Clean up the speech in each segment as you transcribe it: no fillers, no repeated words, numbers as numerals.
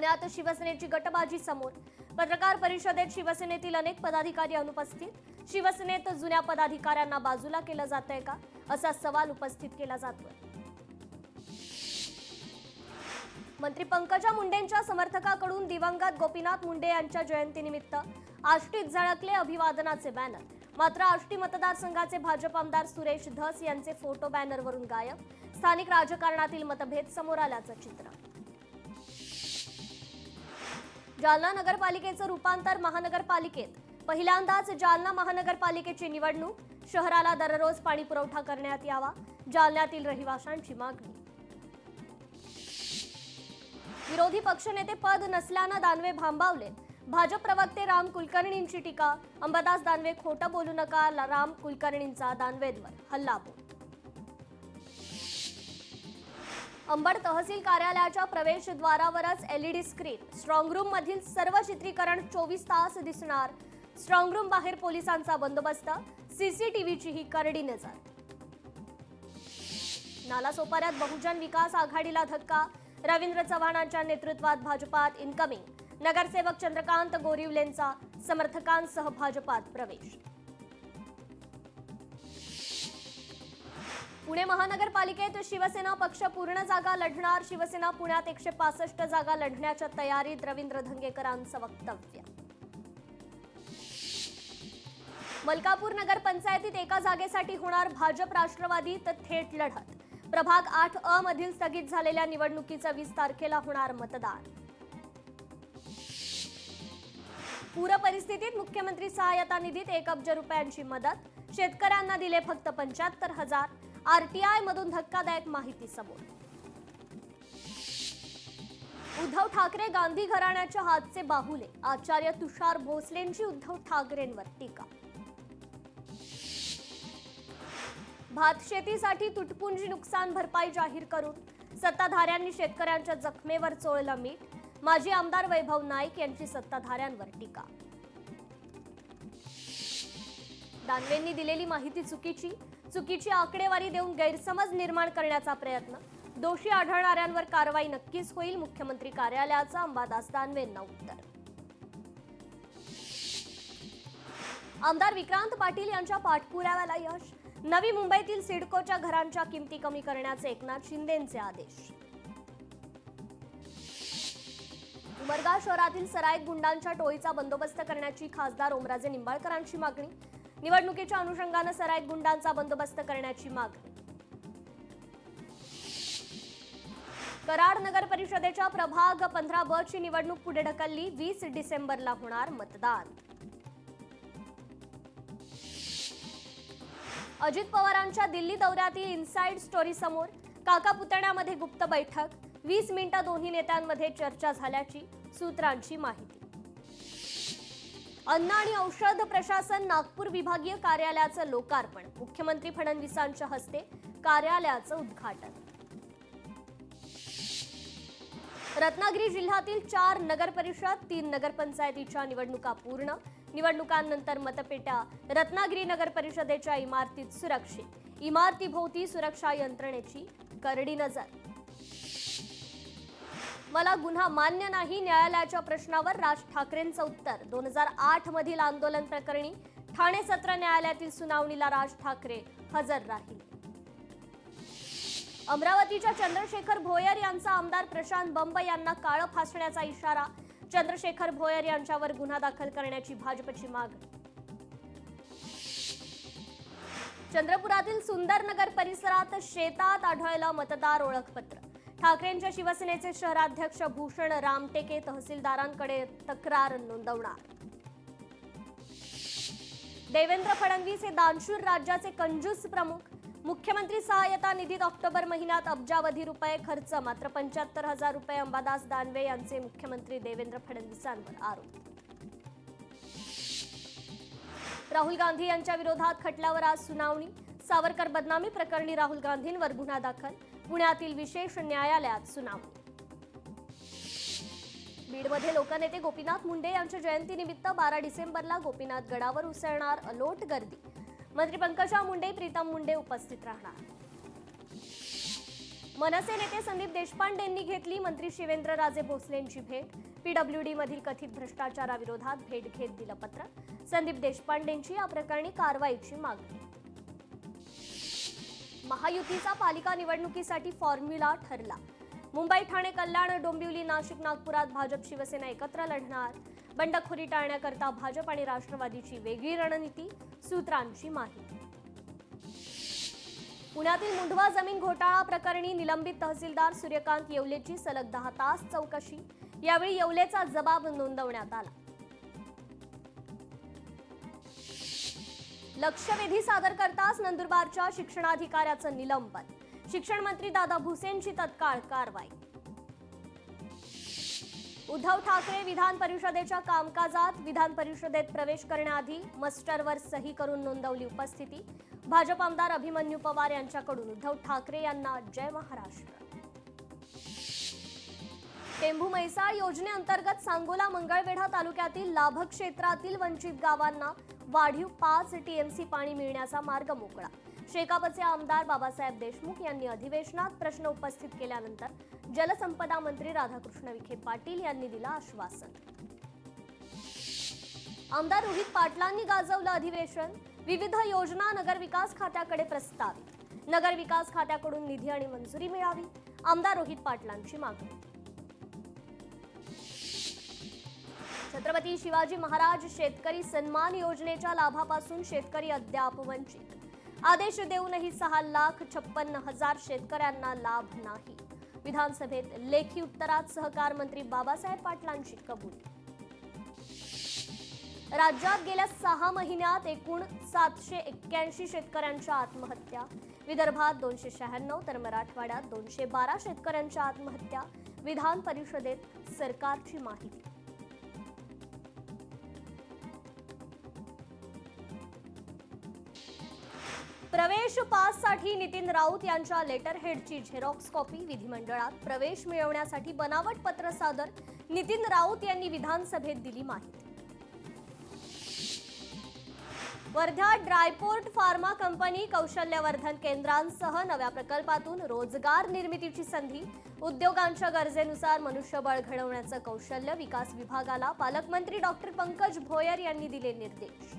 पुण्यात शिवसेनेची गटबाजी समोर। पत्रकार परिषदेत शिवसेनेतील अनेक पदाधिकारी अनुपस्थित। शिवसेनेत जुन्या पदाधिकाऱ्यांना बाजूला केलं जातंय का, असा सवाल उपस्थित केला जातोय। मंत्री पंकजा मुंडेंच्या समर्थकाकडून दिवंगत गोपीनाथ मुंडे यांच्या जयंतीनिमित्त आष्टीत झळकले अभिवादनाचे बॅनर। मात्र आष्टी मतदारसंघाचे भाजप आमदार सुरेश धस यांचे फोटो बॅनरवरून गायब। स्थानिक राजकारणातील मतभेद समोर आल्याचं चित्र। जालना नगरपालिकेचं रूपांतर महानगरपालिकेत। पहिल्यांदाच जालना महानगरपालिकेची निवडणूक। शहराला दररोज पाणी पुरवठा करण्यात यावा, जालन्यातील रहिवाशांची मागणी। विरोधी पक्षनेते पद नसल्यानं दानवे भांबावले। भाजप प्रवक्ते राम कुलकर्णींची टीका। अंबादास दानवे खोटं बोलू नका, राम कुलकर्णींचा दानवेंवर हल्लाबोल। अंबड तहसील कार्यालयाच्या प्रवेशद्वारावरच एलईडी स्क्रीन। स्ट्रॉंग रूम मधील सर्व चित्रीकरण 24 तास दिसणार। स्ट्रॉंग रूम बाहेर पोलिसांचा बंदोबस्त, सीसीटीव्हीचीही करडी नजर। नालासोपाऱ्यात बहुजन विकास आघाडीला धक्का। रवींद्र चव्हाणांच्या नेतृत्वात भाजपात इनकमिंग। नगरसेवक चंद्रकांत गोरिवलेंचा समर्थकांसह भाजपात प्रवेश। पुणे महानगरपालिकेत शिवसेना पक्ष पूर्ण जागा लढणार। शिवसेना पुण्यात 165 जागा लढण्याच्या तयारीत, रवींद्र धंगेकरांचं वक्तव्य। मलकापूर नगरपंचायतीत एका जागेसाठी होणार भाजप राष्ट्रवादी तर थेट लढत। प्रभाग 8 मधील स्थगित झालेल्या निवडणुकीचं 20 तारखेला होणार मतदान। पूर परिस्थितीत मुख्यमंत्री सहायता निधीत 1 अब्ज रुपयांची मदत। शेतकऱ्यांना दिले फक्त 75,000। आरटीआय मधून धक्कादायक माहिती समोर। उद्धव ठाकरे गांधी घराण्याच्या हातचे बाहुले। आचार्य तुषार भोसलेंची उद्धव ठाकरेंवर टीका। भात शेतीसाठी तुटपुंजी नुकसान भरपाई जाहीर करून सत्ताधाऱ्यांनी शेतकऱ्यांच्या जखमेवर चोळलं मीठ। माजी आमदार वैभव नाईक यांची सत्ताधाऱ्यांवर टीका। दानवेंनी दिलेली माहिती चुकीची आकडेवारी देऊन गैरसमज निर्माण करण्याचा प्रयत्न। दोषी आढळणाऱ्यांवर कारवाई नक्कीच होईल, मुख्यमंत्री कार्यालयाचं अंबादास दानवेंना उत्तर। आमदार विक्रांत पाटील यांच्या पाठपुराव्याला यश। नवी मुंबईतील सिडकोच्या घरांच्या किमती कमी करण्याचे एकनाथ शिंदेंचे आदेश। उमरगा शहरातील सराईत गुंडांच्या टोळीचा बंदोबस्त करण्याची खासदार ओमराजे निंबाळकरांची मागणी। निवडणुकीच्या अनुषंगानं सराईत गुंडांचा बंदोबस्त करण्याची मागणी। कराड नगर परिषदेच्या प्रभाग 15 ची निवडणूक पुढे ढकलली। 20 डिसेंबरला होणार मतदान। अजित पवारांच्या दिल्ली दौऱ्यातील इनसाइड स्टोरी समोर। काका पुतण्यामध्ये गुप्त बैठक। 20 मिनिटं दोन्ही नेत्यांमध्ये चर्चा झाल्याची सूत्रांची माहिती। अन्न आणि औषध प्रशासन नागपूर विभागीय कार्यालयाचं लोकार्पण। मुख्यमंत्री फडणवीसांच्या हस्ते कार्यालयाचं उद्घाटन। रत्नागिरी जिल्ह्यातील 4 नगरपरिषद 3 नगरपंचायतीच्या निवडणुका पूर्ण। निवडणुकांनंतर मतपेट्या। रत्नागिरी नगर परिषदेच्या इमारतीत सुरक्षित। इमारतीभोवती सुरक्षा यंत्रणेची करडी नजर। मला गुन्हा मान्य नाही, न्यायालयाच्या प्रश्नावर राज ठाकरेंचं उत्तर। 2008 मधील आंदोलन प्रकरणी ठाणे सत्र न्यायालयातील सुनावणीला राज ठाकरे हजर राहिले। अमरावतीच्या चंद्रशेखर भोयर यांचा आमदार प्रशांत बंब यांना काळं फासण्याचा इशारा। चंद्रशेखर भोयर यांच्यावर गुन्हा दाखल करण्याची भाजपची मागणी। चंद्रपुरातील सुंदरनगर परिसरात शेतात आढळलं मतदार ओळखपत्र। ठाकरेंच्या शिवसेनेचे शहराध्यक्ष भूषण रामटेके तहसीलदारांकडे तक्रार नोंदवणार। देवेंद्र फडणवीस हे दानशूर राज्याचे कंजूस प्रमुख। मुख्यमंत्री सहायता निधीत ऑक्टोबर महिन्यात अब्जावधी रुपये खर्च, मात्र 75,000 रुपये अंबादास दानवे यांचे मुख्यमंत्री देवेंद्र फडणवीसांवर आरोप। राहुल गांधी यांच्या विरोधात खटल्यावर आज सुनावणी। सावरकर बदनामी प्रकरणी राहुल गांधींवर गुन्हा दाखल। पुण्यातील विशेष न्यायालयात सुनावणी। बीडमध्ये लोकनेते गोपीनाथ मुंडे यांच्या जयंतीनिमित्त 12 डिसेंबरला गोपीनाथ गडावर उसळणार अलोट गर्दी। मंत्री पंकजा मुंडे, प्रीतम मुंडे उपस्थित राहणार। मनसे नेते संदीप देशपांडेंनी घेतली मंत्री शिवेंद्रराजे भोसलेंची भेट. पीडब्ल्यूडी मधील कथित भ्रष्टाचाराविरोधात भेट घेत दिलं पत्र. संदीप देशपांडेंची या प्रकरणी कारवाईची मागणी. महायुतीचा पालिका निवडणुकीसाठी फॉर्म्युला ठरला. मुंबई, ठाणे, कल्याण, डोंबिवली, नाशिक, नागपुरात भाजप शिवसेना एकत्र लढणार. बंडखोरी टाळण्याकरता भाजप आणि राष्ट्रवादीची वेगळी रणनीती, सूत्रांची माहिती. पुण्यातील मुंढवा जमीन घोटाळा प्रकरणी निलंबित तहसीलदार सूर्यकांत येवलेची सलग 10 तास चौकशी. यावेळी येवलेचा जबाब नोंदवण्यात आला. लक्षवेधी सादर करताच नंदुरबारच्या शिक्षणाधिकाऱ्याचं निलंबन. शिक्षण मंत्री दादा भुसेंची तत्काळ कारवाई. उद्धव ठाकरे विधान परिषदेच्या कामकाजात. विधान परिषदेत प्रवेश करण्याआधी मस्टरवर सही करून नोंदवली उपस्थिती. भाजप आमदार अभिमन्यू पवार यांच्याकडून उद्धव ठाकरे यांना जय महाराष्ट्र. टेंभू म्हैसाळ योजनेअंतर्गत सांगोला मंगळवेढा तालुक्यातील लाभक्षेत्रातील वंचित गावांना वाढीव 5 टीएमसी पाणी मिळण्याचा मार्ग मोकळा. शेकापचे आमदार बाबासाहेब देशमुख यांनी अधिवेशनात प्रश्न उपस्थित केल्यानंतर जलसंपदा मंत्री राधाकृष्ण विखे पाटील यांनी दिलं आश्वासन. आमदार रोहित पाटलांनी गाजवलं अधिवेशन. विविध योजना नगरविकास खात्याकडे प्रस्तावित. नगरविकास खात्याकडून निधी आणि मंजुरी मिळावी, आमदार रोहित पाटलांची मागणी. छत्रपती शिवाजी महाराज शेतकरी सन्मान योजनेच्या लाभापासून शेतकरी अद्याप वंचित. आदेश देऊनही 6,56,000 शेतकऱ्यांना लाभ नाही. विधानसभेत लेखी उत्तरात सहकार मंत्री बाबासाहेब पाटलांची कबुली. राज्यात गेल्या 6 महिन्यात एकूण 781 शेतकऱ्यांच्या आत्महत्या. विदर्भात 296 तर मराठवाड्यात 212 शेतकऱ्यांच्या आत्महत्या. विधान परिषदेत सरकारची माहिती. प्रवेश पाससाठी नितीन राऊत यांच्या लेटर हेडची झेरॉक्स कॉपी. विधिमंडळात प्रवेश मिळवण्यासाठी बनावट पत्र सादर. नितीन राऊत यांनी विधानसभेत दिली माहिती. वर्ध्यात ड्रायपोर्ट फार्मा कंपनी कौशल्यवर्धन केंद्रांसह नव्या प्रकल्पातून रोजगार निर्मितीची संधी. उद्योगांच्या गरजेनुसार मनुष्यबळ घडवण्याचं कौशल्य विकास विभागाला पालकमंत्री डॉक्टर पंकज भोयर यांनी दिले निर्देश.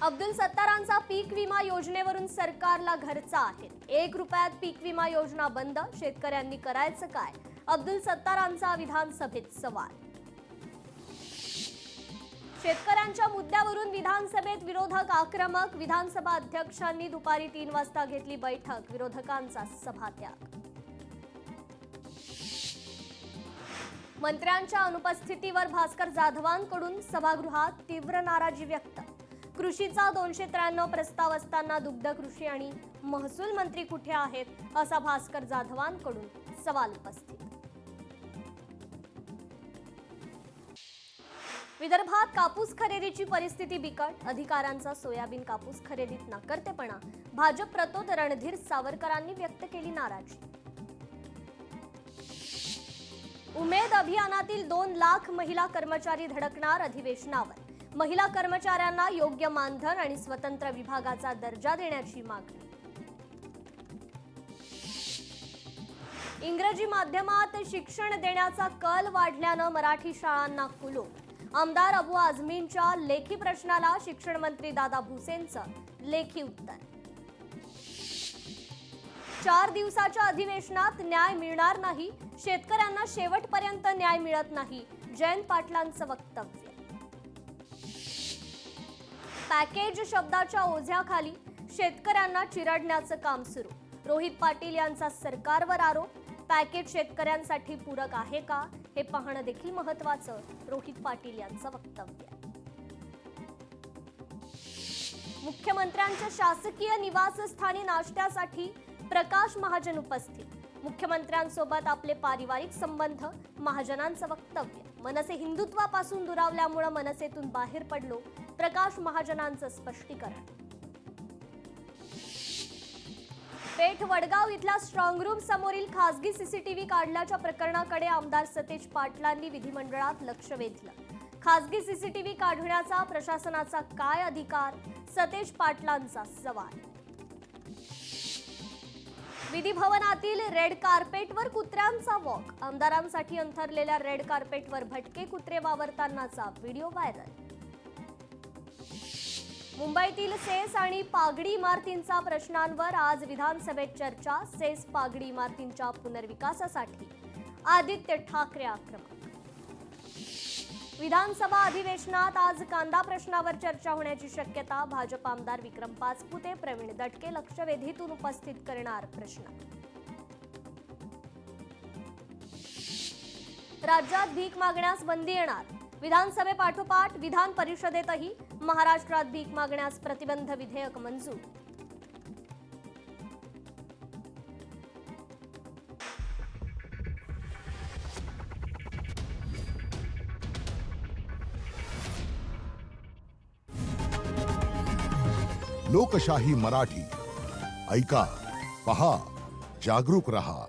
अब्दुल सत्तारांचा पीक विमा योजनेवरून सरकारला घरचा आहे. 1 रुपयात पीक विमा योजना बंद. शेतकऱ्यांनी करायचं काय? अब्दुल सत्तारांचा विधानसभेत सवाल. शेतकऱ्यांच्या मुद्द्यावरून विधानसभेत विरोधक आक्रमक. विधानसभा अध्यक्षांनी दुपारी 3 वाजता घेतली बैठक. विरोधकांचा सभात्याग. मंत्र्यांच्या अनुपस्थितीवर भास्कर जाधवांकडून सभागृहात तीव्र नाराजी व्यक्त. कृषीचा 293 प्रस्ताव असताना दुग्ध कृषी आणि महसूल मंत्री कुठे आहेत, असा भास्कर जाधवांकडून सवाल उपस्थित. विदर्भात कापूस खरेदीची परिस्थिती बिकट. अधिकाऱ्यांचा सोयाबीन कापूस खरेदीत नाकर्तेपणा. भाजप प्रतोद रणधीर सावरकरांनी व्यक्त केली नाराजी. उमेद अभियानातील 2 लाख महिला कर्मचारी धडकणार अधिवेशनावर. महिला कर्मचाऱ्यांना योग्य मानधन आणि स्वतंत्र विभागाचा दर्जा देण्याची मागणी. इंग्रजी माध्यमात शिक्षण देण्याचा कल वाढल्यानं मराठी शाळांना कुलूप. आमदार अबू आझमींच्या लेखी प्रश्नाला शिक्षण मंत्री दादा भुसेंचं लेखी उत्तर. 4 दिवसाच्या अधिवेशनात न्याय मिळणार नाही. शेतकऱ्यांना शेवटपर्यंत न्याय मिळत नाही. जयंत पाटलांचं वक्तव्य. पॅकेज शब्दाच्या ओझ्याखाली शेतकऱ्यांना चिरडण्याचं काम सुरू. रोहित पाटील यांचा सरकारवर आरोप. पॅकेज शेतकऱ्यांसाठी पूरक आहे का हे पाहणं देखील महत्त्वाचं. रोहित पाटील यांचं वक्तव्य. मुख्यमंत्र्यांच्या शासकीय निवासस्थानी नाश्त्यासाठी प्रकाश महाजन उपस्थित. मुख्यमंत्र्यांसोबत आपले पारिवारिक संबंध. महाजनांचं वक्तव्य. मनसे हिंदुत्वापासून दुरावल्यामुळे मनसेतून बाहेर पडलो. प्रकाश महाजनांचं स्पष्टीकरण. पेठ वडगाव इथल्या स्ट्रॉंग रूम समोरील खासगी सीसीटीव्ही काढल्याच्या प्रकरणाकडे आमदार सतेज पाटलांनी विधिमंडळात लक्ष वेधलं. खासगी सीसीटीव्ही काढण्याचा प्रशासनाचा काय अधिकार? सतेज पाटलांचा सवाल. विधी भवनातील रेड कार्पेटवर कुत्र्यांचा वॉक. आमदारांसाठी अंथरलेल्या रेड कार्पेटवर भटके कुत्रे वावरतानाचा व्हिडिओ व्हायरल. मुंबईतील सेस आणि पागडी इमारतींचा प्रश्नांवर आज विधानसभेत चर्चा. सेस पागडी इमारतींच्या पुनर्विकासासाठी आदित्य ठाकरे आक्रमक. विधानसभा अधिवेशनात आज कांदा प्रश्नावर चर्चा होण्याची शक्यता. भाजप आमदार विक्रम पाचपुते, प्रवीण दटके लक्षवेधीतून उपस्थित करणार प्रश्न. राज्यात भीक मागण्यास बंदी येणार. विधानसभेपाठोपाठ विधान परिषदेतही महाराष्ट्रात भीक मागण्यास प्रतिबंध विधेयक मंजूर. लोकशाही मराठी ऐका, पहा, जागरूक रहा.